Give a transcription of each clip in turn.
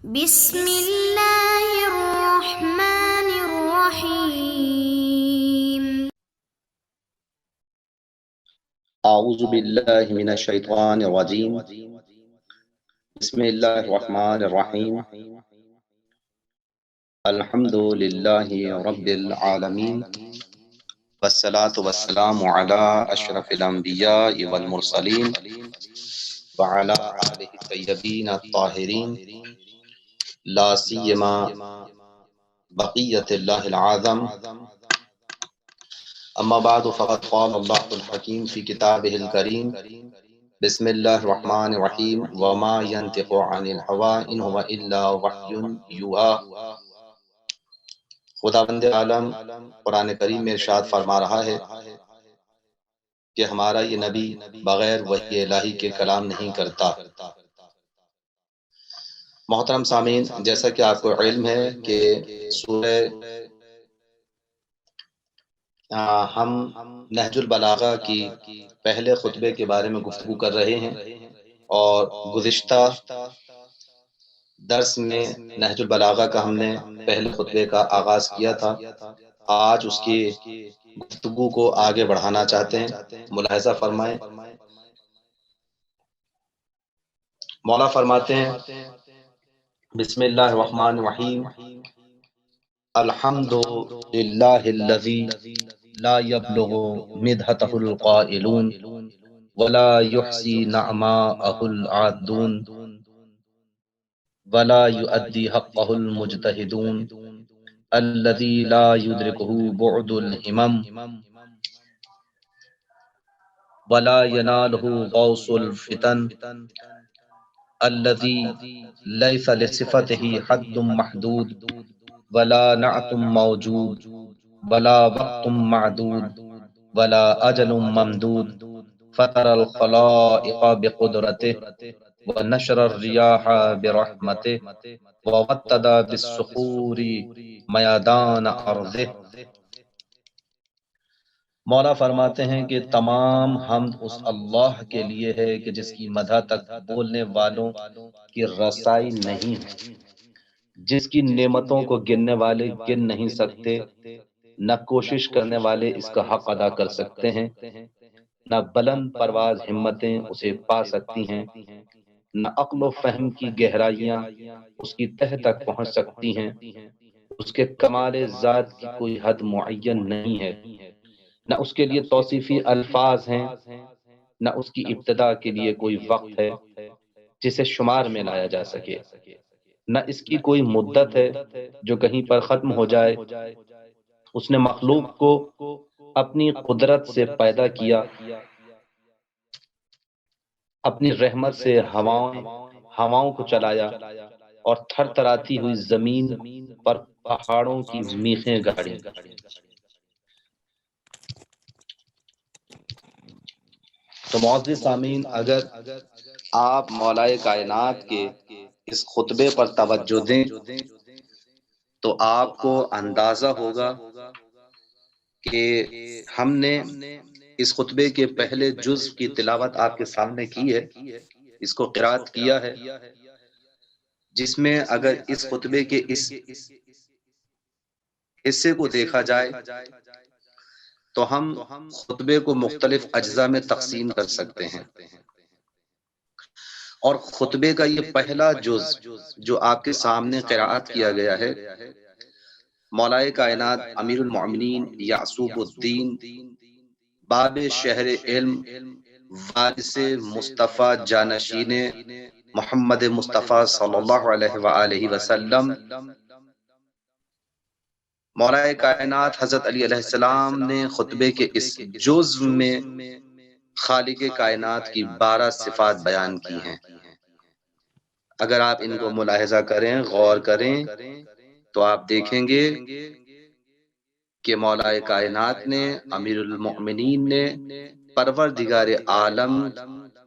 بسم اللہ الرحمن الرحیم۔ اعوذ باللہ من الشیطان الرجیم، بسم اللہ الرحمن الرحیم، الحمد للہ رب العالمین، والصلاة والسلام علی اشرف الانبیاء والمرسلین وعلی آلہ الطیبین الطاہرین، لا سیما بقیت اللہ العظم، اما بعد فقد قال اللہ الحکیم فی کتابہ الکریم، بسم اللہ الرحمن الرحیم، وما ينطق عن الهوى ان هو الا وحی یوحی۔ خداوند عالم قرآن کریم میں ارشاد فرما رہا ہے کہ ہمارا یہ نبی بغیر وحی الہی کے کلام نہیں کرتا۔ محترم سامعین، جیسا کہ آپ کو علم ہے کہ سورہ ہم نہج البلاغہ کی پہلے خطبے کے بارے میں گفتگو کر رہے ہیں، اور گزشتہ درس میں نہج البلاغہ کا ہم نے پہلے خطبے کا آغاز کیا تھا۔ آج اس کی گفتگو کو آگے بڑھانا چاہتے ہیں۔ ملاحظہ فرمائیں، مولا فرماتے ہیں بسم اللہ الرحمن الرحیم، الحمد للہ الذی لا يبلغ مدحته القائلون ولا يحصي نعماءه العادون ولا يؤدي حقه المجتهدون الذي لا يدركه بعد الهمم ولا يناله غوص الفتن الذي ليس لصفته حد محدود ولا نعت موجود ولا وقت معدود ولا أجل ممدود فطر الخلائق بقدرته ونشر الرياح برحمته ووتد بالصخور میدان ارضه۔ مولا فرماتے ہیں کہ تمام حمد اس اللہ کے لیے ہے کہ جس کی مدح تک بولنے والوں کی رسائی نہیں ہے، جس کی نعمتوں کو گننے والے گن نہیں سکتے، نہ کوشش کرنے والے اس کا حق ادا کر سکتے ہیں، نہ بلند پرواز ہمتیں اسے پا سکتی ہیں، نہ عقل و فہم کی گہرائیاں اس کی تہ تک پہنچ سکتی ہیں۔ اس کے کمال ذات کی کوئی حد معین نہیں ہے، نہ اس کے لیے توصیفی الفاظ ہیں، نہ اس کی ابتدا کے لیے کوئی وقت ہے جسے شمار میں لایا جا سکے، نہ اس کی کوئی مدت ہے جو کہیں پر ختم ہو جائے۔ اس نے مخلوق کو اپنی قدرت سے پیدا کیا، اپنی رحمت سے ہواؤں کو چلایا، اور تھر تھراتی ہوئی زمین پر پہاڑوں کی میخیں گاڑی۔ تو معزز سامعین، اگر آپ مولائے کائنات کے اس خطبے پر توجہ دیں تو آپ کو اندازہ ہوگا کہ ہم نے اس خطبے کے پہلے جز کی تلاوت آپ کے سامنے کی ہے، اس کو قرات کیا ہے، جس میں اگر اس خطبے کے اس حصے کو دیکھا جائے تو ہم خطبے کو مختلف اجزاء میں تقسیم کر سکتے ہیں، اور خطبے کا یہ پہلا جز جو آپ کے سامنے قرات کیا گیا ہے، مولائے کائنات امیر المؤمنین یعصوب الدین باب شہر علم وارث مصطفیٰ جانشین محمد مصطفیٰ صلی اللہ علیہ وآلہ وسلم، مولا کائنات حضرت علی علیہ السلام نے خطبے کے اس جز میں خالق کائنات کی 12 صفات بیان کی ہیں۔ اگر آپ ان کو ملاحظہ کریں، غور کریں، تو آپ دیکھیں گے کہ مولا کائنات نے، امیر المؤمنین نے پروردگار عالم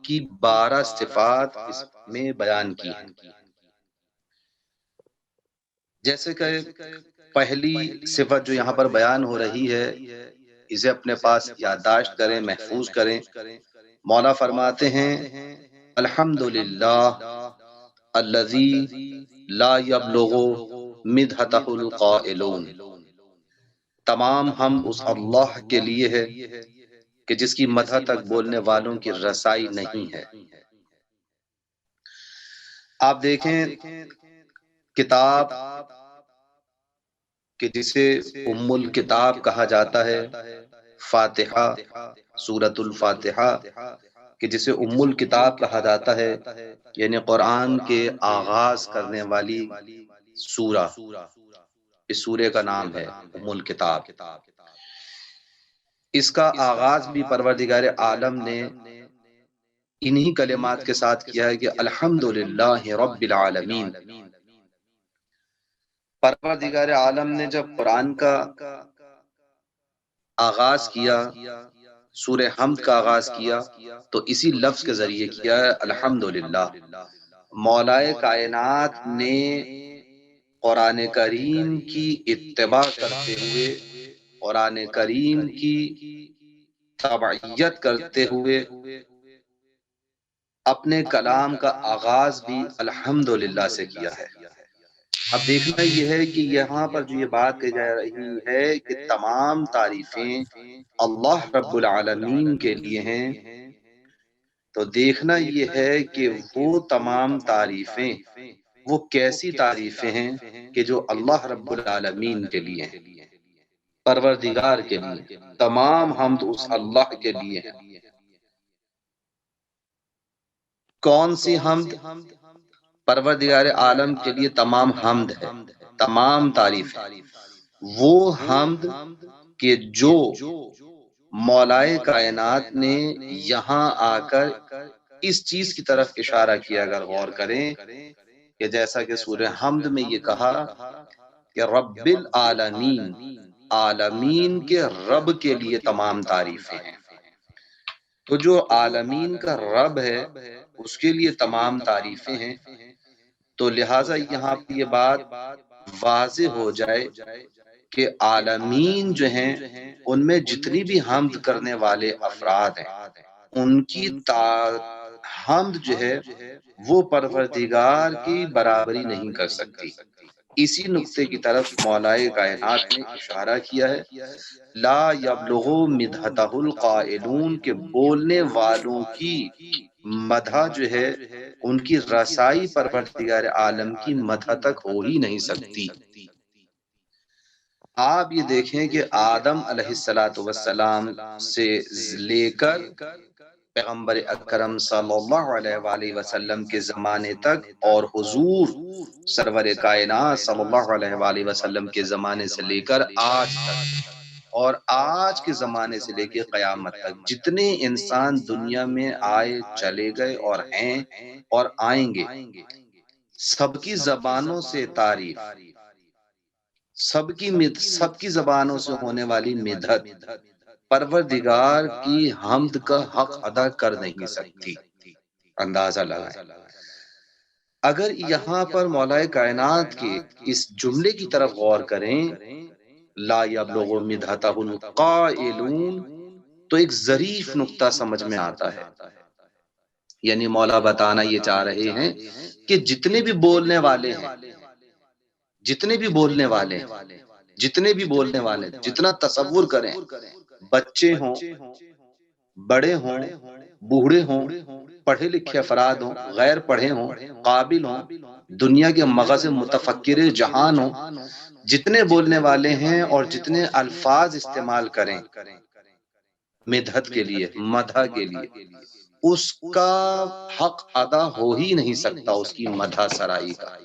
کی 12 صفات اس میں بیان کی ہیں۔ جیسے کہ پہلی صفت جو یہاں پر بیان ہو رہی ہے، اسے اپنے پاس یادداشت کریں، محفوظ کریں۔ مولا فرماتے ہیں الحمدللہ الذی لا یبلغ مدحتہ القائلون، تمام حمد اس اللہ کے لیے ہے کہ جس کی مدح تک بولنے والوں کی رسائی نہیں ہے۔ آپ دیکھیں کتاب کہ جسے ام الکتاب کہا جاتا ہے، فاتحہ، سورۃ الفاتحہ، کہ جسے ام الکتاب کہا جاتا ہے، یعنی قرآن کے آغاز کرنے والی سورہ، اس سورے کا نام ہے ام الکتاب۔ اس کا آغاز بھی پروردگار عالم نے انہی کلمات کے ساتھ کیا ہے کہ الحمدللہ رب العالمین۔ پروردگار عالم نے جب قرآن کا آغاز کیا، سورہ حمد کا آغاز کیا، تو اسی لفظ کے ذریعے کیا ہے الحمدللہ۔ مولائے کائنات نے قرآن کریم کی اتباع کرتے ہوئے، قرآن کریم کی تبعیت کرتے ہوئے اپنے کلام کا آغاز بھی الحمدللہ سے کیا ہے۔ اب دیکھنا یہ ہے کہ یہاں پر جو یہ بات کہی جا رہی ہے کہ تمام تعریفیں اللہ رب العالمین کے لیے ہیں، تو دیکھنا یہ ہے کہ وہ تمام تعریفیں وہ کیسی تعریفیں ہیں کہ جو اللہ رب العالمین کے لیے ہیں، پروردگار کے لیے۔ تمام حمد اس اللہ کے لیے ہیں۔ کون سی حمد؟ پروردگار عالم کے لیے تمام حمد ہے، تمام تعریف ہے۔ وہ حمد کہ جو مولائے کائنات نے یہاں آ کر اس چیز کی طرف اشارہ کیا، اگر غور کریں کہ جیسا کہ سورہ حمد میں یہ کہا کہ رب العالمین، عالمین کے رب کے لیے تمام تعریفیں ہیں۔ تو جو عالمین کا رب ہے اس کے لیے تمام تعریفیں ہیں، تو لہٰذا یہاں پہ یہ بات واضح ہو جائے کہ عالمین جو ہیں ان میں جتنی بھی حمد کرنے والے افراد ہیں، ان کی حمد جو ہے وہ پروردگار کی برابری نہیں کر سکتی۔ اسی نقطے کی طرف مولائے کائنات نے اشارہ کیا ہے، لا یبلغ مدحتہ القائلون، کے بولنے والوں کی مدح جو ہے ان کی رسائی پروردگار عالم کی مدح تک ہو ہی نہیں سکتی۔ آپ یہ دیکھیں کہ آدم علیہ السلام سے لے کر پیغمبر اکرم صلی اللہ علیہ وآلہ وسلم کے زمانے تک، اور حضور سرور کائنات صلی اللہ علیہ وآلہ وسلم کے زمانے سے لے کر آج تک، اور آج کے زمانے سے لے کے قیامت تک جتنے انسان دنیا میں آئے چلے گئے اور ہیں اور آئیں گے، سب کی زبانوں سے تعریف، سب کی زبانوں سے ہونے والی مدحت پروردگار کی حمد کا حق ادا کر نہیں سکتی۔ اندازہ لگائیں۔ اگر یہاں پر مولائے کائنات کے اس جملے کی طرف غور کریں، لا یبلغ مدحتہ القائلون، تو ایک ظریف نقطہ سمجھ میں آتا ہے، یعنی مولا بتانا یہ چاہ رہے ہیں کہ جتنے بھی بولنے والے ہیں، جتنے بھی بولنے والے ہیں، جتنے بھی بولنے والے، جتنا تصور کریں، بچے ہوں، بڑے ہوں، بوڑھے ہوں، پڑھے لکھے افراد ہوں، غیر پڑھے ہوں، قابل ہوں، دنیا کے مغز متفکر جہان ہوں، جتنے بولنے والے ہیں اور جتنے الفاظ استعمال کریں مدحت کے لیے، مدح کے لیے، اس کا حق ادا ہو ہی نہیں سکتا، اس کی مدح سرائی کا،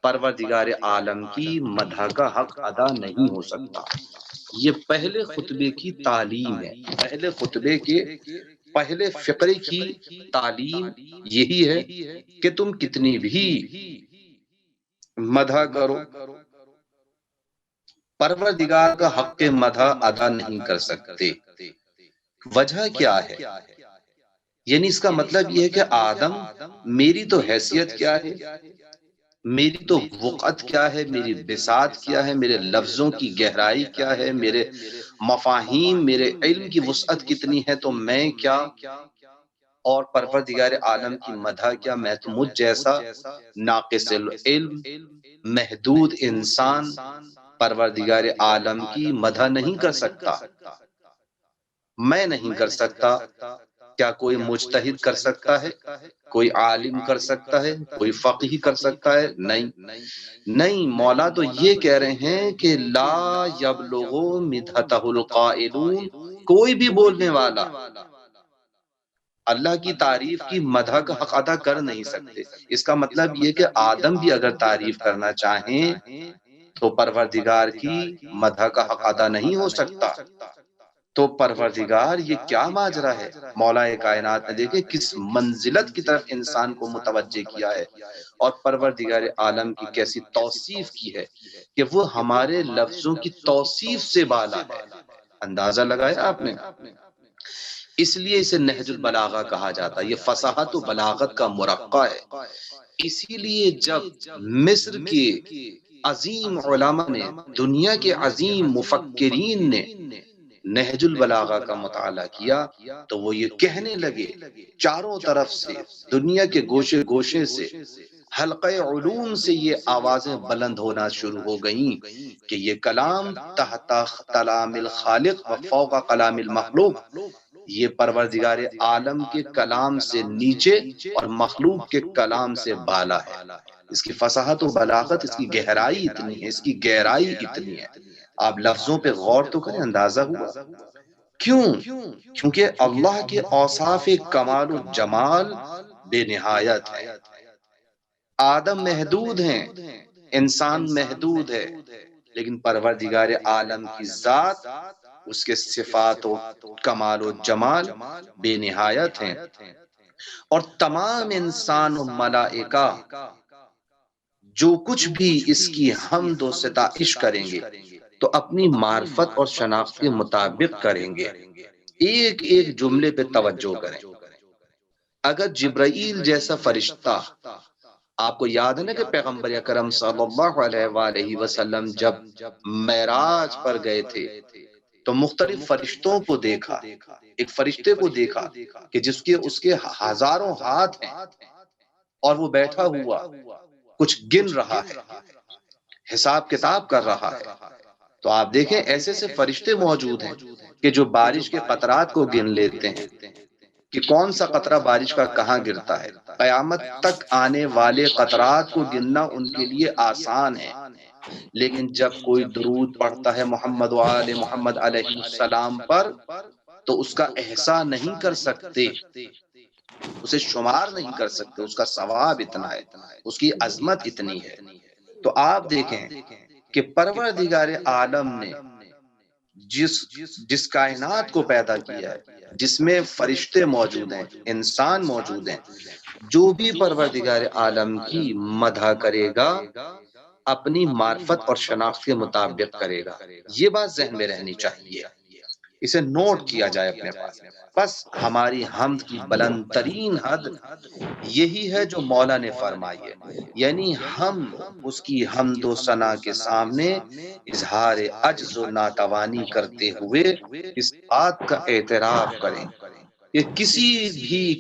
پروردگار عالم کی مدح کا حق ادا نہیں ہو سکتا۔ یہ پہلے خطبے کی تعلیم ہے، پہلے خطبے کے پہلے فقرے کی تعلیم یہی ہے کہ تم کتنی بھی مدح کرو، پروردگار کا حق مدح ادا نہیں کر سکتے۔ وجہ کیا ہے؟ یعنی اس کا مطلب یہ ہے کہ آدم، میری تو حیثیت کیا ہے، میری تو وقعت کیا ہے، میری بساط کیا ہے، میرے لفظوں کی گہرائی کیا ہے، میرے مفاہیم، میرے علم کی وسعت کتنی ہے، تو میں کیا اور پروردگار عالم کی مدح کیا میں تو مجھ جیسا ناقص العلم محدود انسان پروردگار عالم کی مدح نہیں کر سکتا؟ میں نہیں کر سکتا، کیا کوئی مجتہد کر سکتا ہے؟ کوئی عالم کر سکتا ہے؟ کوئی فقیہ کر سکتا ہے؟ نہیں نہیں، مولا تو یہ کہہ رہے ہیں کہ لا یبلغ مدحتہ القائلون، کوئی بھی بولنے والا اللہ کی تعریف کی مدح کا حق ادا کر نہیں سکتے۔ اس کا مطلب یہ کہ آدم بھی اگر تعریف کرنا چاہیں تو پروردگار کی مدح کا حق ادا نہیں ہو سکتا۔ تو پروردگار یہ کیا ماجرا ہے؟ مولا کائنات نے دیکھے کس منزلت کی طرف انسان کو متوجہ کیا ہے، اور پروردگار عالم کی کیسی توصیف کی ہے کہ وہ ہمارے لفظوں کی توصیف سے بالا ہے۔ اندازہ لگایا آپ نے؟ اس لیے اسے نہج البلاغہ کہا جاتا ہے، یہ فصاحت و بلاغت کا مرقع ہے۔ اسی لیے جب مصر کے عظیم علماء نے، دنیا کے عظیم مفکرین نے نہج البلاغہ کا مطالعہ کیا تو وہ یہ کہنے لگے، چاروں طرف سے، دنیا کے گوشے گوشے سے، حلقہ علوم سے یہ آوازیں بلند ہونا شروع ہو گئیں کہ یہ کلام تحت کلام الخالق و فوق کلام المخلوق، یہ پروردگار عالم کے کلام سے نیچے اور مخلوق کے کلام سے بالا ہے۔ اس کی فصاحت و بلاغت، اس کی گہرائی اتنی ہے، اس کی گہرائی اتنی ہے، آپ لفظوں پہ غور تو کریں، اندازہ ہوا کیوں؟ کیونکہ اللہ کے اوصاف کمال و جمال بے نہایت ہے۔ آدم محدود ہیں، انسان محدود ہے، لیکن پروردگار عالم کی ذات، اس کے صفات و کمال و جمال بے نہایت ہیں، اور تمام انسان و ملائکہ جو کچھ بھی اس کی حمد و ستائش کریں گے تو اپنی معرفت اور شناخت کے مطابق کریں گے۔ ایک ایک جملے پہ توجہ کریں۔ اگر جبرائیل جیسا فرشتہ، آپ کو یاد ہے نا کہ پیغمبر اکرم صلی اللہ علیہ وآلہ وسلم جب معراج پر گئے تھے تو مختلف فرشتوں کو دیکھا، ایک فرشتے کو دیکھا کہ اس کے ہزاروں ہاتھ ہیں اور وہ بیٹھا ہوا کچھ گن رہا ہے، حساب کتاب کر رہا ہے۔ تو آپ دیکھیں ایسے سے فرشتے موجود ہیں کہ جو بارش کے قطرات کو گن لیتے ہیں کہ کون سا قطرہ بارش کا کہاں گرتا ہے۔ قیامت تک آنے والے قطرات کو گننا ان کے لیے آسان ہے، لیکن جب کوئی درود پڑھتا ہے محمد و آل محمد علیہ السلام پر تو اس کا احصاء نہیں کر سکتے، اسے شمار نہیں کر سکتے، اس کا ثواب اتنا ہے، اس کی عظمت اتنی ہے۔ تو آپ دیکھیں کہ پروردگار عالم نے جس کائنات کو پیدا کیا ہے، جس میں فرشتے موجود ہیں، انسان موجود ہیں، جو بھی پروردگار عالم کی مدح کرے گا اپنی معرفت اور شناخت کے مطابق کرے گا۔ یہ بات ذہن میں رہنی چاہیے، اسے نوٹ کیا جائے اپنے پاس۔ بس ہماری حمد کی بلند ترین حد یہی ہے جو مولا نے فرمائی ہے، یعنی ہم اس کی حمد و ثنا کے سامنے اظہار عجز و ناتوانی کرتے ہوئے اس بات کا اعتراف کریں کہ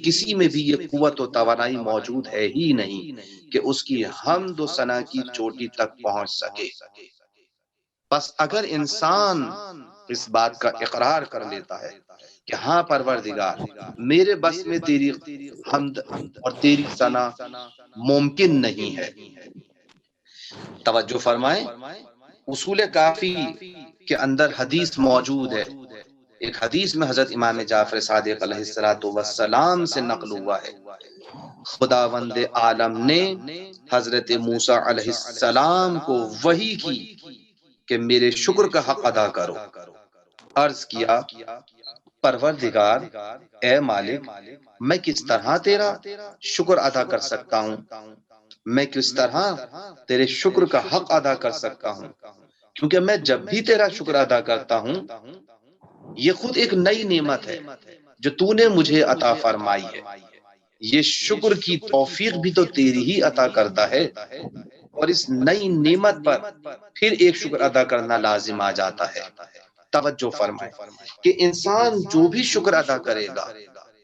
کسی میں بھی یہ قوت و توانائی موجود ہے ہی نہیں کہ اس کی حمد و ثنا کی چوٹی تک پہنچ سکے۔ بس اگر انسان اس بات کا اقرار کر لیتا ہے کہ ہاں پروردگار، میرے بس میں تیری حمد اور تیری ثنا ممکن نہیں ہے۔ توجہ فرمائیں، اصول کافی کے اندر حدیث موجود ہے، ایک حدیث میں حضرت امام جعفر صادق علیہ السلام سے نقل ہوا ہے، خداوند عالم نے حضرت موسیٰ علیہ السلام کو وحی کی کہ میرے شکر کا حق ادا کرو۔ عرض کیا، پروردگار، اے مالک، میں کس طرح تیرا شکر ادا کر سکتا ہوں؟ میں کس طرح تیرے شکر کا حق ادا کر سکتا ہوں؟ کیونکہ میں جب بھی تیرا شکر ادا کرتا ہوں یہ خود ایک نئی نعمت ہے جو تو نے مجھے عطا فرمائی ہے، یہ شکر کی توفیق بھی تو تیری ہی عطا کرتا ہے، اور اس نئی نعمت پر پھر ایک شکر ادا کرنا لازم آ جاتا ہے۔ توجہ فرمائے کہ انسان جو بھی شکر ادا کرے گا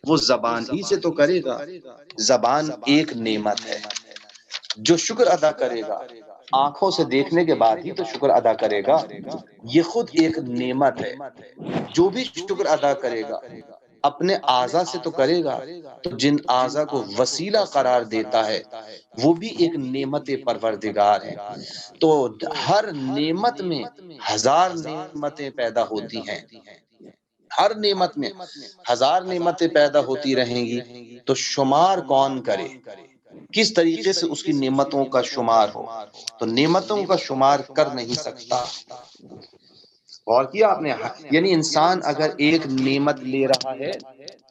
وہ زبان ہی سے تو کرے گا. زبان ایک نعمت ہے. جو شکر ادا کرے گا آنکھوں سے دیکھنے کے بعد ہی تو شکر ادا کرے گا. یہ خود ایک نعمت ہے. جو بھی شکر ادا کرے گا اپنے اعضا سے تو کرے گا، تو جن اعضا کو وسیلہ قرار دیتا ہے وہ بھی ایک نعمت پروردگار ہے. تو ہر نعمت میں ہزار نعمتیں پیدا ہوتی ہیں. ہر نعمت میں ہزار نعمتیں پیدا ہوتی رہیں گی، تو شمار کون کرے؟ کس طریقے سے اس کی نعمتوں کا شمار ہو؟ تو نعمتوں کا شمار کر نہیں سکتا. غور کیا آپ نے؟ یعنی انسان اگر ایک نعمت لے رہا ہے،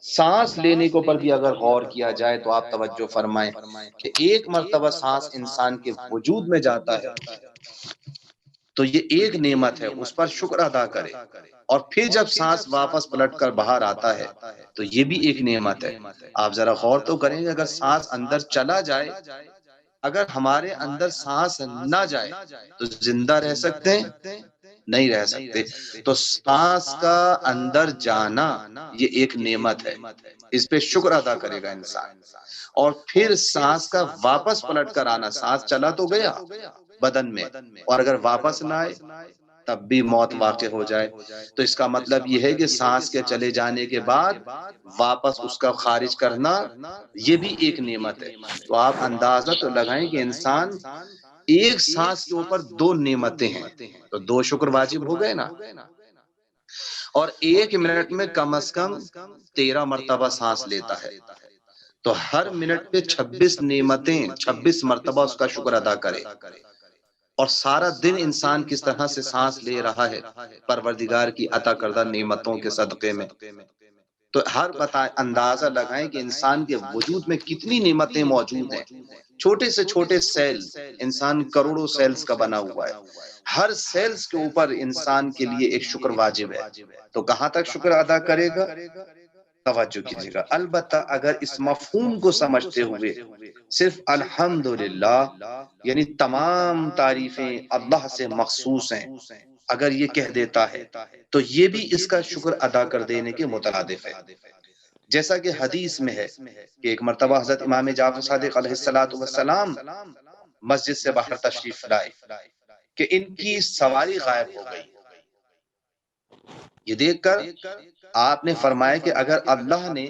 سانس لینے کے اوپر بھی اگر غور کیا جائے تو آپ توجہ فرمائیں کہ ایک مرتبہ سانس انسان کے وجود میں جاتا ہے تو یہ ایک نعمت ہے، اس پر شکر ادا کرے. اور پھر جب سانس واپس پلٹ کر باہر آتا ہے تو یہ بھی ایک نعمت ہے. آپ ذرا غور تو کریں گے، اگر سانس اندر چلا جائے، اگر ہمارے اندر سانس نہ جائے تو زندہ رہ سکتے ہیں؟ نہیں رہ سکتے. تو سانس کا اندر جانا یہ ایک نعمت ہے، اس پہ شکر ادا کرے گا انسان. اور پھر سانس کا واپس پلٹ کر آنا، سانس چلا تو گیا بدن میں، اور اگر واپس نہ آئے تب بھی موت واقع ہو جائے. تو اس کا مطلب یہ ہے کہ سانس کے چلے جانے کے بعد واپس اس کا خارج کرنا یہ بھی ایک نعمت ہے. تو آپ اندازہ تو لگائیں کہ انسان ایک سانس کے اوپر دو نعمتیں ہیں، تو دو شکر واجب ہو گئے نا. اور ایک منٹ میں کم از کم 13 مرتبہ سانس لیتا ہے، تو ہر منٹ پہ 26 نعمتیں، 26 مرتبہ اس کا شکر ادا کرے. اور سارا دن انسان کس طرح سے سانس لے رہا ہے پروردگار کی عطا کردہ نعمتوں کے صدقے میں. تو ہر اندازہ لگائیں کہ انسان کے وجود میں کتنی نعمتیں موجود ہیں. چھوٹے سے چھوٹے سیل، انسان کروڑوں سیلز کا بنا ہوا ہے. ہر سیلز کے اوپر انسان کے لیے ایک شکر واجب ہے. تو کہاں تک شکر ادا کرے گا؟ توجہ کیجیے گا. البتہ اگر اس مفہوم کو سمجھتے ہوئے صرف الحمدللہ یعنی تمام تعریفیں اللہ سے مخصوص ہیں اگر یہ کہہ دیتا ہے تو یہ بھی اس کا شکر ادا کر دینے کے مترادف ہے. جیسا کہ حدیث میں ہے کہ ایک مرتبہ حضرت امام جعفر صادق علیہ السلام مسجد سے باہر تشریف لائے کہ ان کی سواری غائب ہو گئی. یہ دیکھ کر آپ نے فرمایا کہ اگر اللہ نے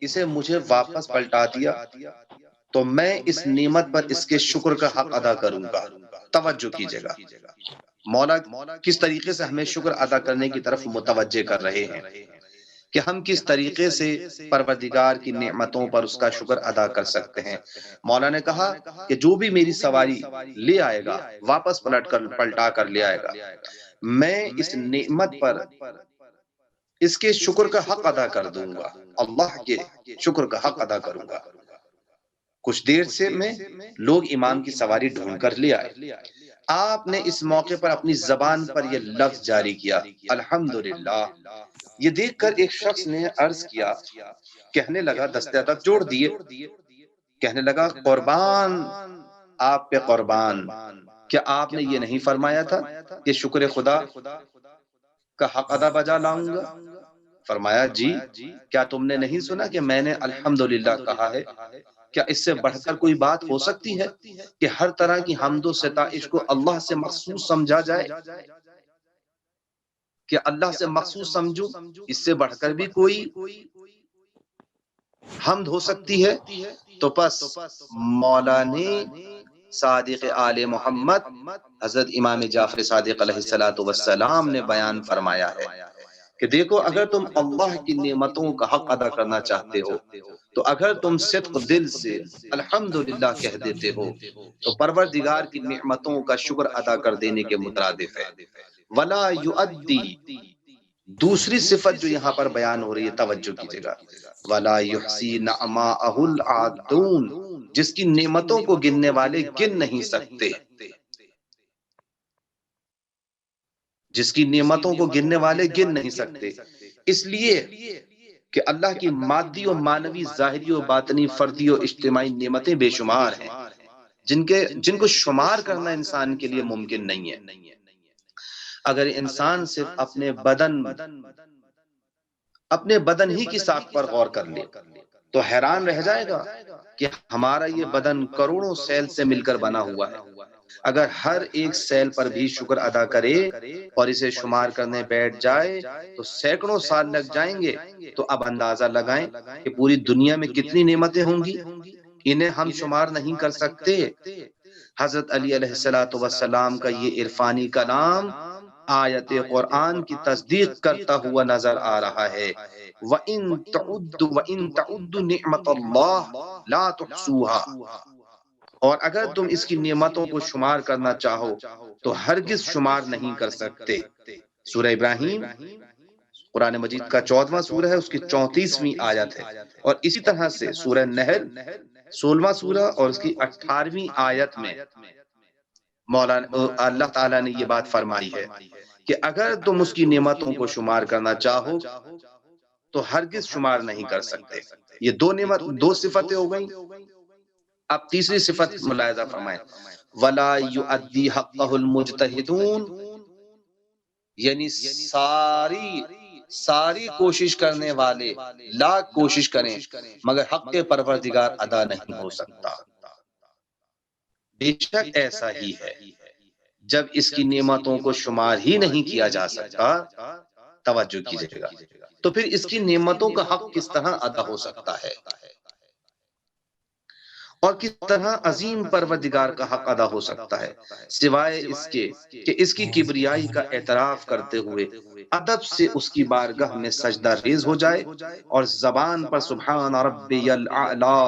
اسے مجھے واپس پلٹا دیا تو میں اس نعمت پر اس کے شکر کا حق ادا کروں گا. توجہ کیجیے گا، مولا کس طریقے سے ہمیں شکر ادا کرنے کی طرف متوجہ کر رہے ہیں کہ ہم کس طریقے سے پروردگار کی نعمتوں پر اس کا شکر ادا کر سکتے ہیں. مولا نے کہا کہ جو بھی میری سواری لے آئے گا واپس پلٹا کر لے آئے گا، میں اس نعمت پر اس کے شکر کا حق ادا کر دوں گا، اللہ کے شکر کا حق ادا کروں گا. کچھ دیر سے میں لوگ امام کی سواری ڈھونڈ کر لے آئے. آپ نے اس موقع پر اپنی زبان پر یہ لفظ جاری کیا، الحمدللہ. یہ دیکھ کر ایک شخص نے عرض کیا، کہنے لگا دست ادب جوڑ دیے، کہنے لگا قربان آپ پہ قربان، کیا آپ نے یہ نہیں فرمایا تھا کہ شکر خدا کا حق ادا بجا لاؤں گا؟ فرمایا جی. کیا تم نے نہیں سنا کہ میں نے الحمدللہ کہا ہے؟ کیا اس سے بڑھ کر کوئی بات ہو سکتی ہے کہ ہر طرح کی حمد و ستائش کو اللہ سے مخصوص سمجھا جائے؟ کہ اللہ سے مخصوص سمجھو، اس سے بڑھ کر بھی کوئی حمد ہو سکتی ہے؟ تو پس مولا نے صادق آل محمد حضرت امام جعفر صادق علیہ السلام نے بیان فرمایا ہے کہ دیکھو، اگر تم اللہ کی نعمتوں کا حق ادا کرنا چاہتے ہو تو اگر تم صدق دل سے الحمدللہ کہہ دیتے ہو تو پروردگار کی نعمتوں کا شکر ادا کر دینے کے مترادف ہے. ولا یؤدی، دوسری صفت جو یہاں پر بیان ہو رہی ہے توجہ کیجیے گا، ولا یحصی نعماءہ العادون، جس کی نعمتوں کو گننے والے گن نہیں سکتے، جس کی نعمتوں کو گننے والے گن نہیں سکتے. اس لیے کہ اللہ کی مادی و معنوی، ظاہری و باطنی، فردی و اجتماعی نعمتیں بے شمار ہیں جن کو شمار کرنا انسان کے لیے ممکن نہیں ہے. اگر انسان صرف اپنے بدن اپنے بدن ہی کی ساخت پر غور کر لے تو حیران رہ جائے گا کہ ہمارا یہ بدن کروڑوں سیل سے مل کر بنا ہوا ہے۔ اگر ہر ایک سیل پر بھی شکر ادا کرے اور اسے شمار کرنے بیٹھ جائے تو سینکڑوں سال لگ جائیں گے۔ تو اب اندازہ لگائیں کہ پوری دنیا میں کتنی نعمتیں ہوں گی، انہیں ہم شمار نہیں کر سکتے۔ حضرت علی علیہ السلام کا یہ عرفانی کلام آیت قرآن کی تصدیق کرتا ہوا نظر آ رہا ہے۔ وَإِن تَعُدُّوا نِعْمَتَ اللَّهِ لَا تُحْصُوهَا، اور اگر تم اس کی نعمتوں کو شمار کرنا چاہو تو ہرگز شمار نہیں کر سکتے۔ سورہ ابراہیم قرآن مجید کا 14واں سورہ ہے، اس کی 34ویں آیت ہے، اور اسی طرح سے سورہ نحل 16واں سورہ اور اس کی 18ویں آیت میں مولانا اللہ تعالیٰ نے یہ بات فرمائی ہے کہ اگر تم اس کی نعمتوں کو شمار کرنا چاہو تو ہرگز شمار نہیں کر سکتے۔ یہ دو صفتیں ہو گئیں۔ اب تیسری صفت ملاحظہ فرمائیں، وَلَا يُؤَدِّي حَقَّهُ الْمُجْتَهِدُونَ، یعنی ساری کوشش کرنے والے لاکھ کوشش کریں مگر حق پروردگار ادا نہیں ہو سکتا۔ بے شک ایسا ہی ہے، جب اس کی نعمتوں کو شمار ہی نہیں کیا جا سکتا، توجہ کیجئے گا، تو پھر اس کی نعمتوں کا حق کس طرح ادا ہو سکتا ہے، اور کس طرح عظیم پروردگار کا حق ادا ہو سکتا ہے، سوائے اس کے کہ اس کی کبریائی کا اعتراف کرتے ہوئے ادب سے اس کی بارگاہ میں سجدہ ریز ہو جائے اور زبان پر سبحان ربی الاعلی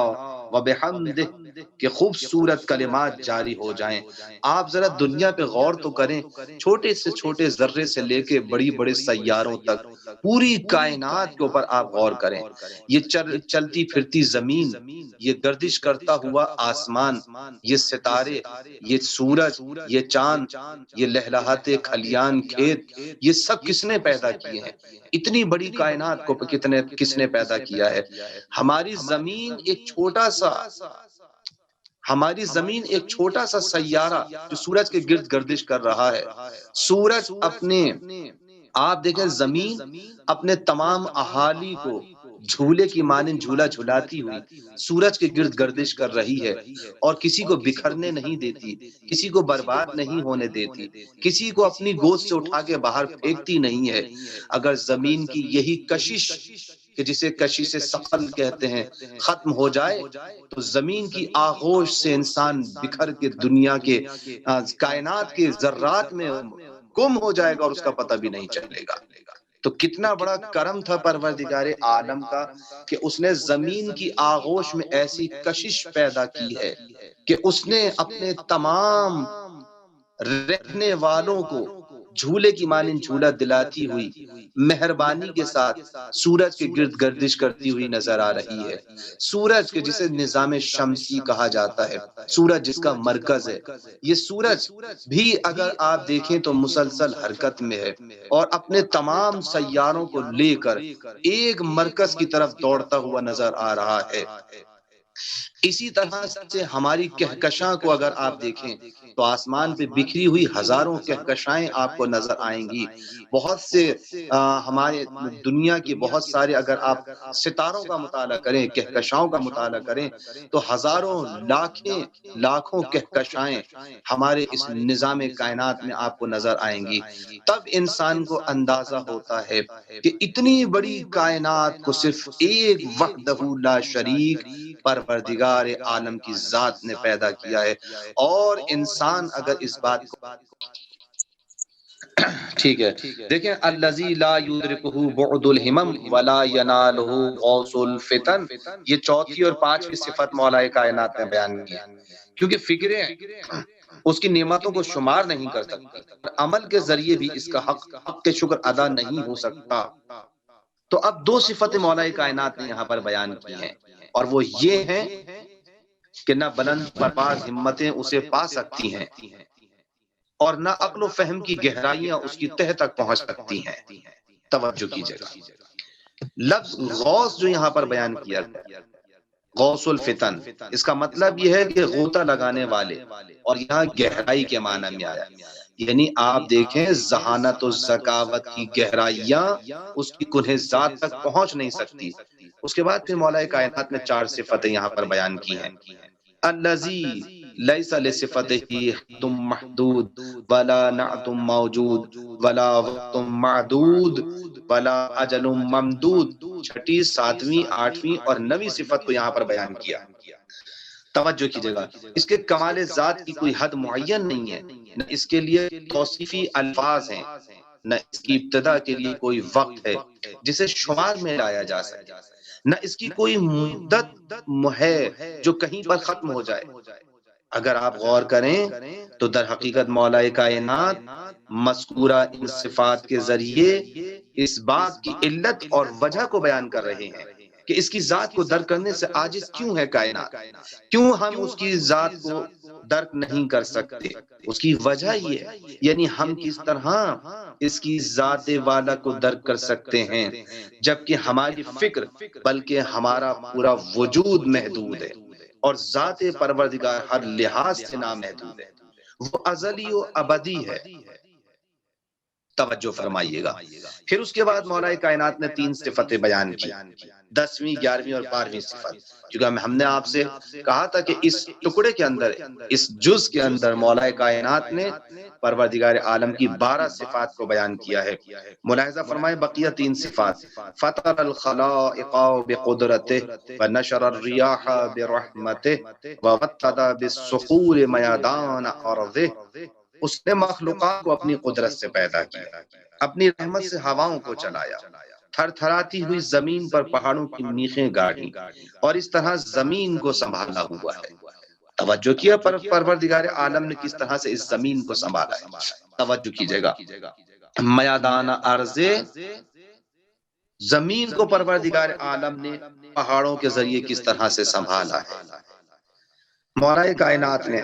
وبحمدہ کہ خوبصورت کلمات جاری ہو جائیں۔ آپ ذرا دنیا پہ غور تو کریں، چھوٹے سے چھوٹے ذرے سے لے کے بڑی بڑے سیاروں تک پوری کائنات کے اوپر آپ غور کریں، یہ چلتی پھرتی زمین، یہ گردش کرتا ہوا آسمان، یہ ستارے، یہ سورج، یہ چاند، یہ لہلہاتے کھلیان کھیت، یہ سب کس نے پیدا کیے ہیں؟ اتنی بڑی کائنات کو کس نے پیدا کیا ہے؟ ہماری زمین ایک چھوٹا سا سیارہ جو سورج کے گرد گردش کر رہا ہے۔ سورج آپ دیکھیں زمین اپنے تمام اہالی کو جھولے کی مانند جھولا جھلاتی ہوئی سورج کے گرد گردش کر رہی ہے، اور کسی کو بکھرنے نہیں دیتی، کسی کو برباد نہیں ہونے دیتی، کسی کو اپنی گود سے اٹھا کے باہر پھینکتی نہیں ہے۔ اگر زمین کی یہی کشش کہ جسے کشش ثقل کہتے ہیں ختم ہو جائے تو زمین کی آغوش سے انسان بکھر کے دنیا کے کائنات کے ذرات میں گم ہو جائے گا اور اس کا پتہ بھی نہیں چلے گا۔ تو کتنا بڑا کرم تھا پروردگار عالم کا کہ اس نے زمین کی آغوش میں ایسی کشش پیدا کی ہے کہ اس نے اپنے تمام رہنے والوں کو جھولے کی مانند جھولا دلاتی ہوئی مہربانی کے ساتھ سورج کے گرد گردش کرتی ہوئی نظر آ رہی ہے۔ سورج کے جسے نظام شمسی کہا جاتا ہے، سورج جس کا مرکز ہے، یہ سورج بھی اگر آپ دیکھیں تو مسلسل حرکت میں ہے اور اپنے تمام سیاروں کو لے کر ایک مرکز کی طرف دوڑتا ہوا نظر آ رہا ہے۔ اسی طرح سے ہماری کہکشاں کو اگر آپ دیکھیں تو آسمان پہ بکھری ہوئی ہزاروں کہکشائیں آپ کو نظر آئیں گی۔ بہت سے ہمارے دنیا کی بہت سارے اگر آپ ستاروں کا مطالعہ کریں، کہکشاؤں کا مطالعہ کریں تو ہزاروں لاکھوں کہکشائیں ہمارے اس نظام کائنات میں آپ کو نظر آئیں گی۔ تب انسان کو اندازہ ہوتا ہے کہ اتنی بڑی کائنات کو صرف ایک وحدہ لا شریک پروردگار عالم کی ذات نے پیدا کیا ہے۔ اور انسان اگر اس بات کو ٹھیک ہے دیکھیں، الذی لا یدرکہ بعد الہمم ولا ینالہ غوث الفتن، یہ چوتھی اور پانچویں صفت مولا کائنات نے بیان کی، کیونکہ فکریں اس کی نعمتوں کو شمار نہیں کر سکتی، عمل کے ذریعے بھی اس کا حق کے شکر ادا نہیں ہو سکتا۔ تو اب دو صفتیں مولا کائنات نے یہاں پر بیان کی ہیں، اور وہ یہ ہیں کہ نہ بلند پرواز ہمتیں اسے پا سکتی ہیں اور نہ عقل و فہم کی گہرائیاں اس کی تہ تک پہنچ سکتی ہیں۔ توجہ کیجئے گا، لفظ غوث جو یہاں پر بیان کیا گیا، غوث الفتن، اس کا مطلب یہ ہے کہ غوطہ لگانے والے، اور یہاں گہرائی کے معنی میں آیا۔ یعنی آپ دیکھیں ذہانت و ذکاوت کی گہرائیاں اس کی کنہ ذات تک پہنچ نہیں سکتی۔ اس کے بعد پھر مولا کائنات نے 4 صفتیں یہاں پر بیان کی ہیں۔ الذی لیس لصفتہ حد محدود ولا نعت موجود ولا وقت معدود ولا اجل ممدود۔ 6، 7، 8 اور 9 صفت کو یہاں پر بیان کیا۔ توجہ کیجئے گا، اس کے کمال ذات کی کوئی حد معین نہیں ہے، نہ اس کے لیے توصیفی الفاظ ہیں، نہ اس کی ابتدا کے لیے کوئی وقت ہے جسے شمار میں لایا جا سکے، نہ اس کی کوئی مدت ہے جو کہیں پر ختم ہو جائے۔ اگر آپ غور کریں تو در حقیقت مولا کائنات مذکورہ ان صفات کے ذریعے اس بات کی علت اور وجہ کو بیان کر رہے ہیں کہ اس کی ذات کو درک کرنے سے عاجز کیوں ہے کائنات، کیوں ہم اس کی ذات کو درک نہیں کر سکتے۔ اس کی وجہ یہ ہے، یعنی ہم کس طرح اس کی ذات والا کو درک کر سکتے ہیں جبکہ ہماری فکر بلکہ ہمارا پورا وجود محدود ہے، اور ذات پروردگار ہر لحاظ سے نامحدود ہے، وہ ازلی و ابدی ہے۔ توجہ فرمائیے گا۔ پھر اس کے بعد مولا کائنات نے 3 صفتیں بیان کی، 10ویں، 11ویں اور 12ویں صفت۔ کیونکہ ہم نے آپ سے کہا تھا کہ اس ٹکڑے کے اندر، اس جز کے اندر مولا کائنات نے پروردگار عالم کی 12 صفات کو بیان کیا ہے۔ ملاحظہ فرمائے بقیہ 3 صفات: فطر الخلائق بقدرتہ ونشر الریاح برحمتہ ووطد بالصخور میدان ارضہ۔ اس نے مخلوقات کو اپنی قدرت سے پیدا کیا، اپنی رحمت سے ہواؤں کو چلایا، تھر تھراتی ہوئی زمین پر پہاڑوں کی میخیں گاڑی، اور اس طرح زمین کو سنبھالا ہوا ہے۔ توجہ کیا پروردگار عالم نے کس طرح سے اس زمین کو سنبھالا ہے۔ توجہ کیجئے گا، میدان ارض، زمین کو پروردگار عالم نے پہاڑوں کے ذریعے کس طرح سے سنبھالا ہے۔ مولا کائنات نے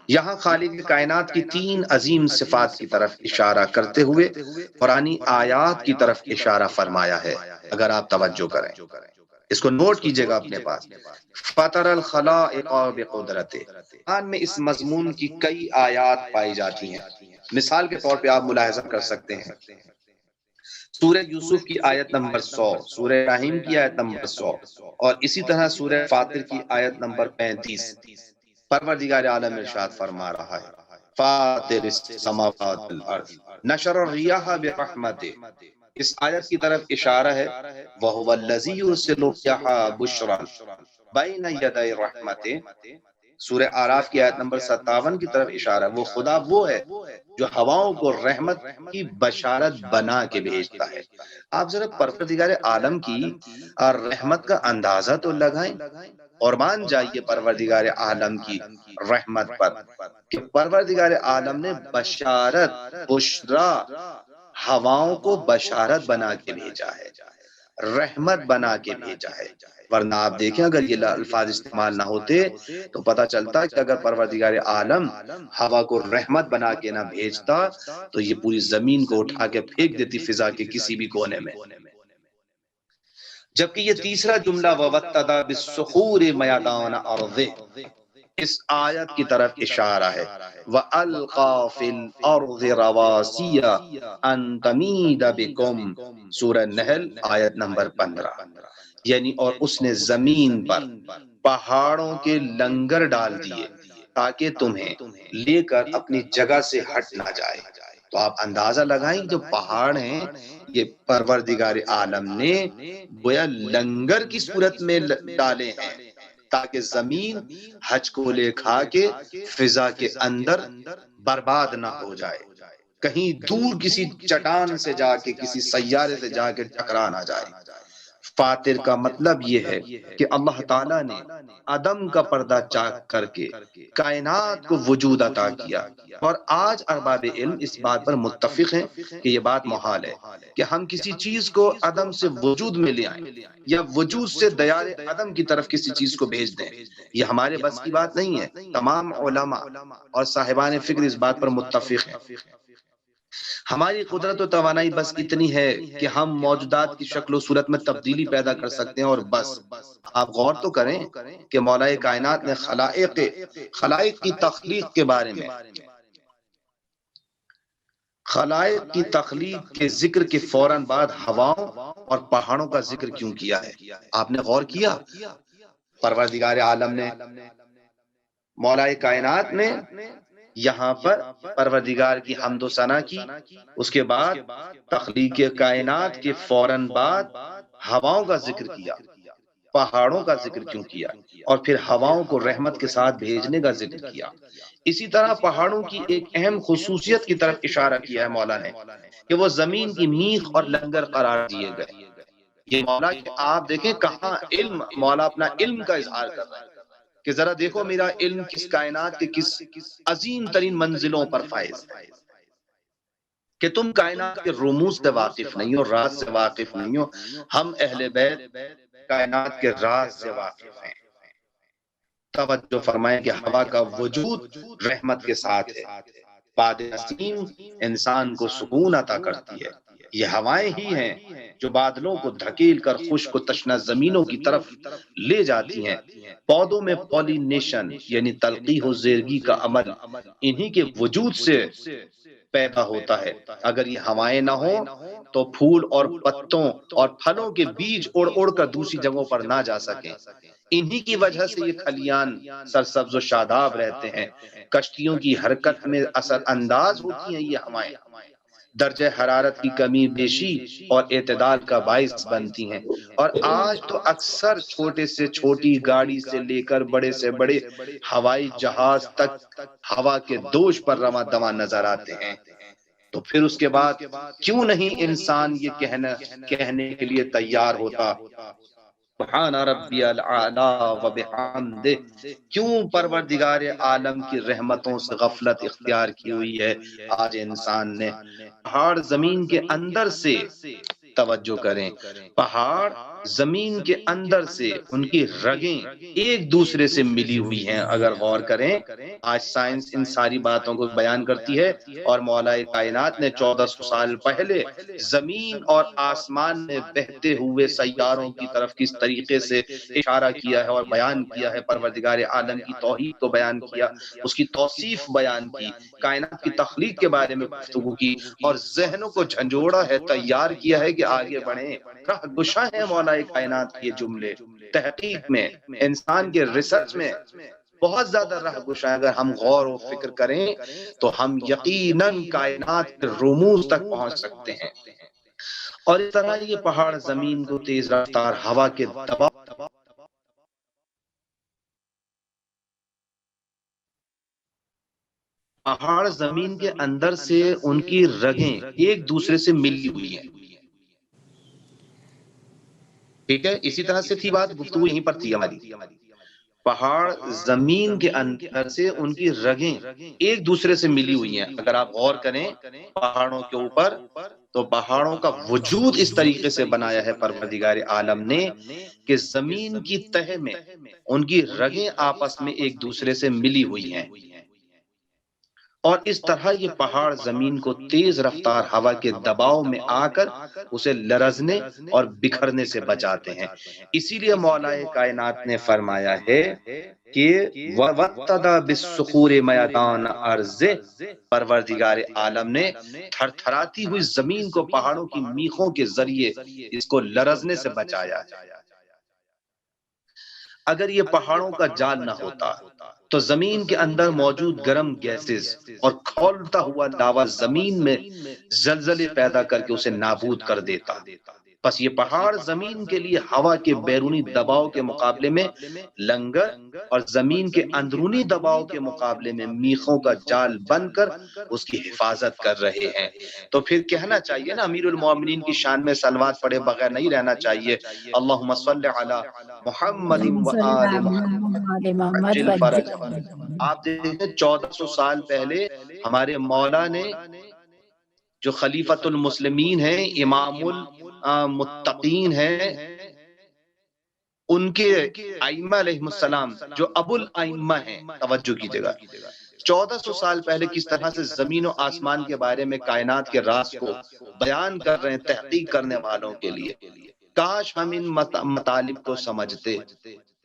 یہاں خالق کائنات کی 3 عظیم صفات کی طرف اشارہ کرتے ہوئے قرآنی آیات کی طرف اشارہ فرمایا ہے۔ اگر آپ توجہ کریں، اس کو نوٹ کیجئے گا اپنے پاس۔ فطر الخلائق بقدرتہ، قرآن میں اس مضمون کی کئی آیات پائی جاتی ہیں۔ مثال کے طور پہ آپ ملاحظہ کر سکتے ہیں سورہ یوسف کی آیت نمبر 100، سورہ ابراہیم کی آیت نمبر 100، اور اسی طرح سورہ فاطر کی آیت نمبر 35۔ پروردگار عالم ارشاد فرما رہا ہے، فاطر السماوات والارض نشر الریاح برحمتہ۔ اس آیت کی طرف اشارہ ہے، وَهُوَ الَّذِي يُرْسِلُ الرِّيَاحَ بُشْرًا بَيْنَ يَدَيْ رَحْمَتِهِ۔ سورہ اعراف کی آیت نمبر 57 کی طرف اشارہ ہے، وہ خدا وہ ہے جو ہواؤں کو رحمت کی بشارت بنا کے بھیجتا ہے۔ آپ ذرا پروردگار عالم کی رحمت کا اندازہ تو لگائیں، اور مان جائیے پروردگار عالم کی رحمت پر کہ پروردگار عالم نے بشارت، بشرا، ہواؤں کو بشارت بنا کے بھیجا ہے، رحمت بنا کے بھیجا ہے۔ ورنہ آپ دیکھیں اگر یہ الفاظ استعمال نہ ہوتے تو پتہ چلتا کہ اگر پروردگار عالم ہوا کو رحمت بنا کے نہ بھیجتا تو یہ پوری زمین کو اٹھا کے پھینک دیتی فضا کے کسی بھی کونے میں۔ جبکہ یہ تیسرا جملہ وَوَطَّدَ بِالصُّخُورِ مَيَدَانَ أَرْضِهِ، اس آیت کی طرف اشارہ ہے، وَأَلْقَى فِي الْأَرْضِ رَوَاسِيَ أَن تَمِيدَ بِكُمْ، سورہ نحل آیت نمبر 15۔ یعنی اور اس نے زمین پر پہاڑوں کے لنگر ڈال دیے تاکہ تمہیں لے کر اپنی جگہ سے ہٹ نہ جائے۔ تو آپ اندازہ لگائیں جو پہاڑ ہیں یہ پروردگار عالم نے گویا لنگر کی صورت میں ڈالے ہیں تاکہ زمین حج کو لے کھا کے فضا کے اندر برباد نہ ہو جائے، کہیں دور کسی چٹان سے جا کے کسی سیارے سے جا کے ٹکرا نہ جائے۔ فاتر کا مطلب یہ ہے کہ اللہ تعالیٰ نے عدم کا پردہ چاک کر کے کائنات کو وجود عطا کیا، اور آج ارباب علم اس بات پر متفق ہیں کہ یہ بات محال ہے کہ ہم کسی چیز کو عدم سے وجود میں لے آئیں یا وجود سے دیار عدم کی طرف کسی چیز کو بھیج دیں۔ یہ ہمارے بس کی بات نہیں ہے۔ تمام علماء اور صاحبان فکر اس بات پر متفق ہیں۔ ہماری قدرت و توانائی بس اتنی ہے کہ ہم موجودات کی شکل و صورت میں تبدیلی پیدا کر سکتے ہیں، اور بس۔ آپ غور تو کریں کہ مولا کائنات نے خلائق کی تخلیق کے بارے میں خلائق کی تخلیق کے ذکر کے فوراً بعد ہواؤں اور پہاڑوں کا ذکر کیوں کیا ہے؟ آپ نے غور کیا؟ پروردگار عالم نے، مولا کائنات نے یہاں پر پروردگار کی حمد و ثنا کی، اس کے بعد تخلیق کائنات کے فوراً بعد ہواؤں کا ذکر کیا، پہاڑوں کا ذکر کیوں کیا، اور پھر ہواؤں کو رحمت کے ساتھ بھیجنے کا ذکر کیا۔ اسی طرح پہاڑوں کی ایک اہم خصوصیت کی طرف اشارہ کیا ہے مولا نے کہ وہ زمین کی میخ اور لنگر قرار دیے گئے۔ یہ مولا کہ آپ دیکھیں کہاں علم، مولا اپنا علم کا اظہار کر رہا ہے کہ ذرا دیکھو میرا علم کس کائنات کے کس عظیم ترین منزلوں پر فائز ہے، کہ تم کائنات کے رموز سے واقف نہیں ہو، راز سے واقف نہیں ہو، ہم اہل بیت کائنات کے راز سے واقف ہیں۔ توجہ فرمائیں کہ ہوا کا وجود رحمت کے ساتھ ہے، باد نسیم انسان کو سکون عطا کرتی ہے۔ یہ ہوائیں ہی ہیں جو بادلوں کو دھکیل کر خشک و تشنہ زمینوں کی طرف لے جاتی ہیں۔ پودوں میں پولینیشن یعنی تلقیح و زیرگی کا عمل انہی کے وجود سے پیدا ہوتا ہے۔ اگر یہ ہوائیں نہ ہوں تو پھول اور پتوں اور پھلوں کے بیج اڑ اڑ کر دوسری جگہوں پر نہ جا سکیں۔ انہی کی وجہ سے یہ کھلیان سرسبز و شاداب رہتے ہیں۔ کشتیوں کی حرکت میں اثر انداز ہوتی ہیں یہ ہوائیں، درجہ حرارت کی کمی بیشی اور اعتدال کا باعث بنتی ہیں۔ اور آج تو اکثر چھوٹے سے چھوٹی گاڑی سے لے کر بڑے سے بڑے ہوائی جہاز تک ہوا کے دوش پر رواں دواں نظر آتے ہیں۔ تو پھر اس کے بعد کیوں نہیں انسان یہ کہنے کے لیے تیار ہوتا سبحان ربی العالی و بحمدہ، کیوں پروردگار عالم کی رحمتوں سے غفلت اختیار کی ہوئی ہے آج انسان نے؟ پہاڑ زمین کے اندر سے، توجہ کریں، پہاڑ زمین کے اندر سے ان کی رگیں ایک دوسرے سے ملی ہوئی ہیں۔ اگر غور کریں آج سائنس ان ساری باتوں کو بیان کرتی ہے، اور مولا کائنات نے 1400 سال پہلے زمین اور آسمان میں بہتے ہوئے سیاروں کی طرف کس طریقے سے اشارہ کیا ہے اور بیان کیا ہے، پروردگار عالم کی توحید کو بیان کیا، اس کی توصیف بیان کی، کائنات کی تخلیق کے بارے میں گفتگو کی، اور ذہنوں کو جھنجھوڑا ہے، تیار کیا ہے کہ آگے بڑھیں۔ راہ گشا ہے مولا کائنات کے جملے، تحقیق میں، انسان کے ریسرچ میں بہت زیادہ راہ گشا ہے۔ اگر ہم غور و فکر کریں تو ہم یقیناً کائنات کے رموز تک پہنچ سکتے ہیں۔ اور اس طرح یہ پہاڑ زمین کو تیز رفتار ہوا کے دباؤ پہاڑ زمین کے اندر سے ان کی رگیں ایک دوسرے سے ملی ہوئی ہیں، ٹھیک ہے؟ اسی طرح سے تھی بات، گفتگو یہیں پر تھی ہماری۔ پہاڑ زمین کے اندر سے ان کی رگیں ایک دوسرے سے ملی ہوئی ہیں۔ اگر آپ غور کریں پہاڑوں کے اوپر، تو پہاڑوں کا وجود اس طریقے سے بنایا ہے پروردگار عالم نے کہ زمین کی تہہ میں ان کی رگیں آپس میں ایک دوسرے سے ملی ہوئی ہیں، اور اس طرح یہ پہاڑ زمین کو تیز رفتار ہوا کے دباؤ میں آ کر اسے لرزنے اور بکھرنے سے بچاتے ہیں۔ اسی لیے مولا کائنات نے فرمایا ہے کہ وَوَتَّدَ بِالصُّخُورِ مَيَدَانَ أَرْضِ، پروردگار عالم نے تھر تھراتی ہوئی زمین کو پہاڑوں کی میخوں کے ذریعے اس کو لرزنے سے بچایا ہے۔ اگر یہ پہاڑوں کا جال نہ ہوتا تو زمین کے اندر موجود گرم گیسز اور کھولتا ہوا لاوا زمین میں زلزلے پیدا کر کے اسے نابود کر دیتا۔ بس یہ پہاڑ زمین کے لیے ہوا کے بیرونی دباؤ کے مقابلے میں لنگر، اور زمین کے اندرونی دباؤ کے مقابلے میں میخوں کا جال بن کر اس کی حفاظت کر رہے ہیں۔ تو پھر کہنا چاہیے نا، امیر المومنین کی شان میں صلوات پڑھے بغیر نہیں رہنا چاہیے۔ اللہم صلی علی محمد و آل محمد عجل فرج۔ آپ دیکھیں 1400 سال پہلے ہمارے مولا نے، جو خلیفۃ المسلمین ہیں، امام المتقین ہیں، ان کے ائمہ علیہ السلام جو ابو الائمہ ہیں، توجہ کیجئے گا، 1400 سال پہلے کس طرح سے زمین و آسمان کے بارے میں کائنات کے راز کو بیان کر رہے ہیں تحقیق کرنے والوں کے لیے۔ کاش ہم ان مطالب کو سمجھتے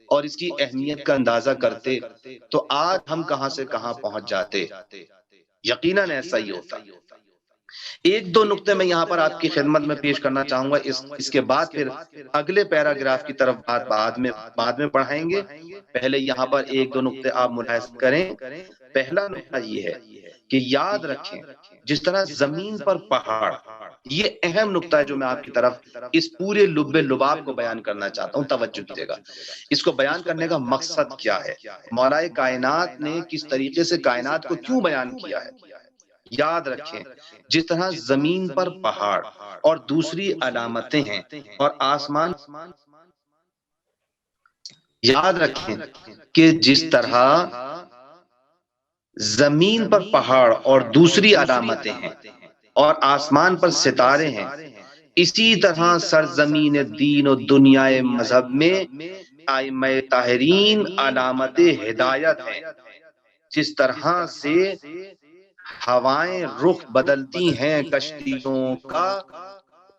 اور اس کی اہمیت کا اندازہ کرتے تو آج ہم کہاں سے کہاں پہنچ جاتے۔ یقیناً ایسا ہی ہوتا۔ ایک دو نقطے میں یہاں پر آپ کی خدمت میں پیش کرنا چاہوں گا، اس کے بعد پھر اگلے پیراگراف کی طرف بات بعد میں پڑھائیں گے۔ پہلے یہاں پر ایک دو نقطے آپ ملاحظہ کریں۔ پہلا نقطہ یہ ہے کہ یاد رکھیں جس طرح زمین پر پہاڑ، یہ اہم نقطہ ہے جو میں آپ کی طرف اس پورے لب لباب کو بیان کرنا چاہتا ہوں، توجہ کیجیے گا۔ اس کو بیان کرنے کا مقصد کیا ہے، مولا کائنات نے کس طریقے سے کائنات کو کیوں بیان کیا ہے۔ یاد رکھیں جس طرح زمین پر پہاڑ اور دوسری علامتیں ہیں اور آسمان، یاد رکھیں کہ جس طرح زمین پر پہاڑ اور دوسری علامتیں ہیں اور آسمان پر ستارے ہیں، اسی طرح سرزمین دین و دنیا مذہب میں ائمہ طاہرین علامت ہدایت ہیں۔ جس طرح سے ہوائیں رخ بدلتی ہیں کشتیوں کا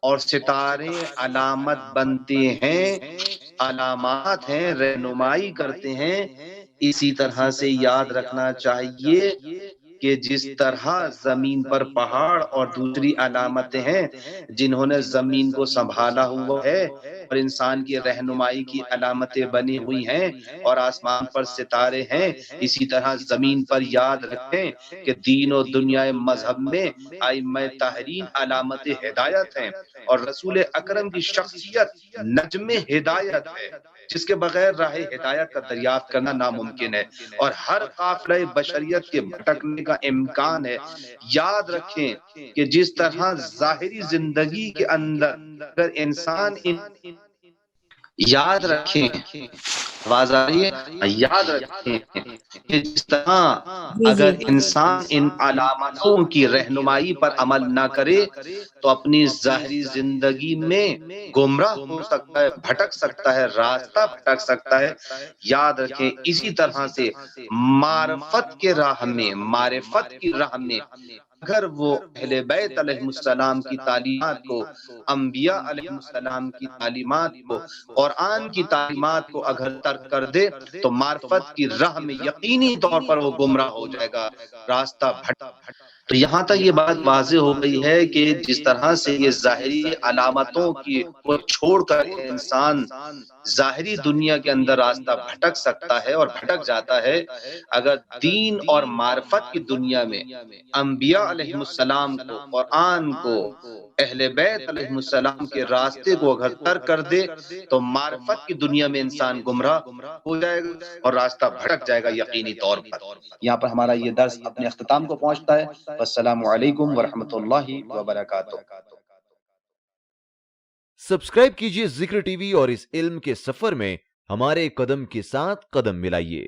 اور ستارے علامت بنتے ہیں، علامات ہیں، رہنمائی کرتے ہیں، اسی طرح سے یاد رکھنا چاہیے کہ جس طرح زمین پر پہاڑ اور دوسری علامتیں ہیں جنہوں نے زمین کو سنبھالا ہوا ہے اور انسان کی رہنمائی کی علامتیں بنی ہوئی ہیں اور آسمان پر ستارے ہیں، اسی طرح زمین پر یاد رکھیں کہ دین و دنیا مذہب میں ائمہ طاہرین علامت ہدایت ہیں اور رسول اکرم کی شخصیت نجم ہدایت ہے جس کے بغیر راہ ہدایت کا دریافت کرنا ناممکن ہے اور ہر قافلہ بشریت کے بھٹکنے کا امکان ہے۔ یاد رکھیں کہ جس طرح ظاہری زندگی کے اندر اگر انسان یاد رکھیں، آواز آ رہی ہے، یاد رکھیں کہ جس طرح اگر انسان ان علامتوں کی رہنمائی پر عمل نہ کرے تو اپنی ظاہری زندگی میں گمراہ ہو سکتا ہے، بھٹک سکتا ہے، راستہ بھٹک سکتا ہے۔ یاد رکھیں اسی طرح سے معرفت کی راہ میں اگر وہ اہل بیت علیہ السلام کی تعلیمات کو، انبیاء علیہ السلام کی تعلیمات کو، قرآن کی تعلیمات کو اگر ترک کر دے تو معرفت کی راہ میں یقینی طور پر وہ گمراہ ہو جائے گا، راستہ بھٹ۔ تو یہاں تک یہ بات واضح ہو گئی ہے کہ جس طرح سے یہ ظاہری علامتوں کو چھوڑ کر انسان ظاہری دنیا کے اندر راستہ بھٹک سکتا ہے اور بھٹک جاتا ہے، اگر دین اور معرفت کی دنیا میں انبیاء علیہ السلام کو، قرآن کو، اہل بیت علیہ السلام کے راستے کو اگر ترک کر دے تو معرفت کی دنیا میں انسان گمراہ ہو جائے گا اور راستہ بھٹک جائے گا یقینی طور پر۔ یہاں پر ہمارا یہ درس اپنے اختتام کو پہنچتا ہے۔ السلام علیکم ورحمۃ اللہ وبرکاتہ۔ سبسکرائب کیجئے ذکر ٹی وی اور اس علم کے سفر میں ہمارے قدم کے ساتھ قدم ملائیے۔